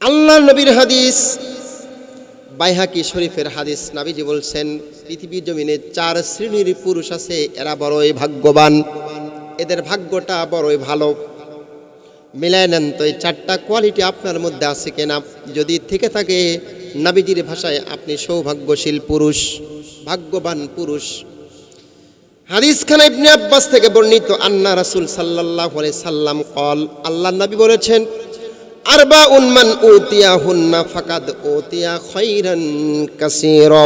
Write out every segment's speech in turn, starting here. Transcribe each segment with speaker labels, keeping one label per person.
Speaker 1: আল্লাহর নবীর হাদিস, বাইহাকি শরীফের হাদিস। নবীজি বলছেন, পৃথিবীর জমিনে 4 শ্রেণীর পুরুষ আছে, এরা বড়ই ভাগ্যবান, এদের ভাগ্যটা বড়ই ভালো। মিলায় নেন তো এই 4টা কোয়ালিটি আপনার মধ্যে আছে কিনা। যদি থেকে থাকে, নবীজির ভাষায় আপনি সৌভাগ্যশীল পুরুষ, ভাগ্যবান পুরুষ। হাদিস খানা ইবনে আব্বাস থেকে বর্ণিত, আন্না রাসূল সাল্লাল্লাহু আলাইহি সাল্লাম কল, আল্লাহর নবী বলেছেন, আরবাউন মান উতিয়াহুন্না ফাকাদ উতিয়া খায়রান কাসীরা,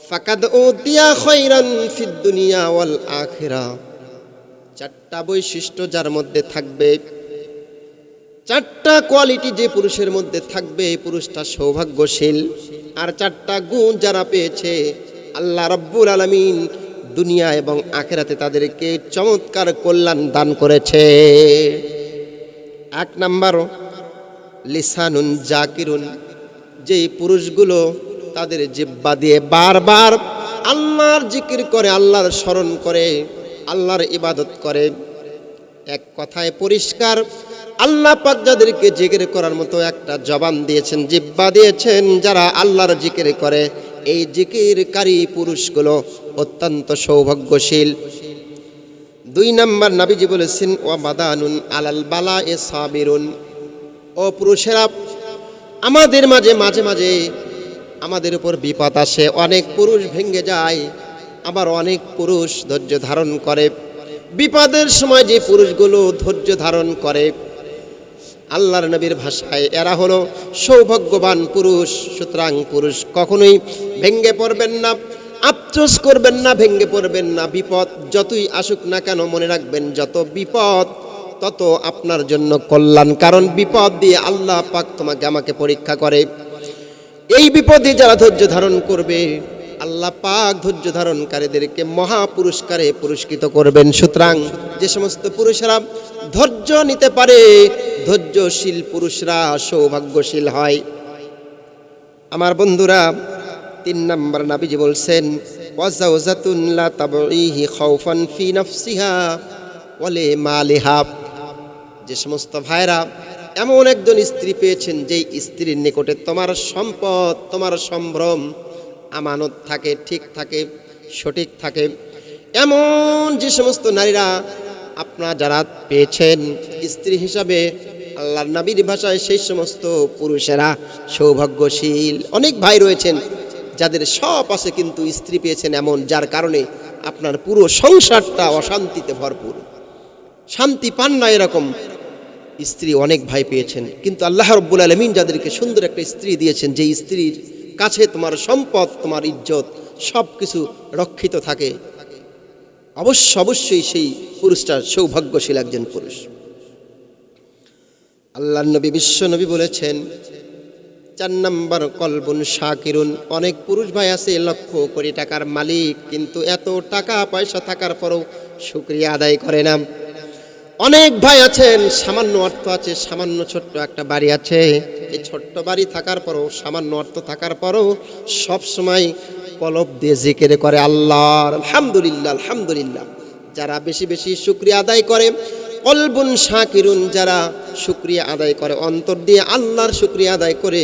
Speaker 1: ফাকাদ উতিয়া খায়রান ফিদ দুনিয়া ওয়াল আখিরাহ। 4টা বৈশিষ্ট্য যার মধ্যে থাকবে, 4টা কোয়ালিটি যে পুরুষের মধ্যে থাকবে, এই পুরুষটা সৌভাগ্যশীল। আর 4টা গুণ যারা পেয়েছে, আল্লাহ রাব্বুল আলামিন দুনিয়া এবং আখিরাতে তাদেরকে চমৎকার কল্যাণ দান করেছে। 1 নাম্বার, লিসানুন জাকিরুন, যেই পুরুষগুলো তাদের জিহ্বা দিয়ে বারবার আল্লাহর জিকির করে, আল্লাহর স্মরণ করে, আল্লাহর ইবাদত করে। এক কথায় পরিষ্কার, আল্লাহ পাক যাদেরকে জিকির করার মতো একটা জবান দিয়েছেন, জিহ্বা দিয়েছেন, যারা আল্লাহর জিকির করে, এই জিকিরকারী পুরুষগুলো অত্যন্ত সৌভাগ্যশীল। 2 নাম্বার, নবীজি বলেছেন, ওয়া বাদানুন আলাল বালা এ সাবিরুন, ও পুরুষেরা, আমাদের মাঝে মাঝে আমাদের উপর বিপদ আসে, অনেক পুরুষ ভেঙে যায়, আবার অনেক পুরুষ ধৈর্য ধারণ করে। বিপদের সময় যে পুরুষগুলো ধৈর্য ধারণ করে, আল্লাহর নবীর ভাষায় এরা হলো সৌভাগ্যবান পুরুষ। সুতরাং পুরুষ কখনোই ভেঙে পড়বেন না, আফসোস করবেন না, ভেঙে পড়বেন না। বিপদ যতই আসুক না কেন, মনে রাখবেন, যত বিপদ তত আপনার জন্য কল্যাণ। কারণ বিপদ দিয়ে আল্লাহ পাক তোমাকে আমাকে পরীক্ষা করে। এই বিপদে যারা ধৈর্য ধারণ করবে, আল্লাহ পাক ধৈর্য ধারণকারীদেরকে মহা পুরস্কারে পুরস্কৃত করবেন। সুতরাং যে সমস্ত পুরুষরা ধৈর্য নিতে পারে, ধৈর্যশীল পুরুষরা সৌভাগ্যশীল হয়। আমার বন্ধুরা, 3 নাম্বার, নবীজি বলছেন, ওয়াজাওজাতুন লা তাবঈহি খাউফান ফি নাফসিহা ওয়া লিমালিহা, যে সমস্ত ভাইরা এমন একজন স্ত্রী পেয়েছেন, যেই স্ত্রীর নিকটে তোমার সম্পদ, তোমার সম্ভ্রম আমানত থাকে, ঠিক থাকে, সঠিক থাকে, এমন যে সমস্ত নারীরা আপনারা যারা পেয়েছেন স্ত্রী হিসাবে, আল্লাহর নবীর ভাষায় সেই সমস্ত পুরুষেরা সৌভাগ্যশীল। অনেক ভাই রয়েছেন যাদের সব আছে, কিন্তু স্ত্রী পেয়েছেন এমন, যার কারণে আপনার পুরো সংসারটা অশান্তিতে ভরপুর, শান্তি পান না। এরকম স্ত্রী অনেক ভাই পেয়েছেন, কিন্তু আল্লাহ রাব্বুল আলামিন যাদেরকে সুন্দর একটা স্ত্রী দিয়েছেন, যে স্ত্রীর কাছে তোমার সম্পদ, তোমার ইজ্জত সব কিছু রক্ষিত থাকে, অবশ্যই সেই পুরুষটা সৌভাগ্যশীল একজন পুরুষ। আল্লাহর নবী, বিশ্ব নবী বলেছেন, 4 নাম্বার, কলবুন শাকিরুন, অনেক পুরুষ ভাই আছে লক্ষ কোটি টাকার মালিক, কিন্তু এত টাকা পয়সা থাকার পরও শুকরিয়া আদায় করে না। অনেক ভাই আছেন, সামান্য অর্থ আছে, সামান্য ছোট্ট একটা বাড়ি আছে, এই ছোট্ট বাড়ি থাকার পরও, সামান্য অর্থ থাকার পরও সব সময় কলব দিয়ে জিকির করে আল্লাহর আলহামদুলিল্লাহ আলহামদুলিল্লাহ। যারা বেশি বেশি শুকরিয়া আদায় করে, কলবুন শাকিরুন, যারা শুকরিয়া আদায় করে, অন্তর দিয়ে আল্লাহর শুকরিয়া আদায় করে,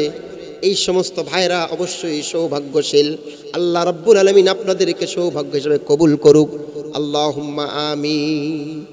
Speaker 1: এই সমস্ত ভাইরা অবশ্যই সৌভাগ্যশীল। আল্লাহ রাব্বুল আলামিন আপনাদেরকে সৌভাগ্য হিসেবে কবুল করুক, আল্লাহুম্মা আমিন।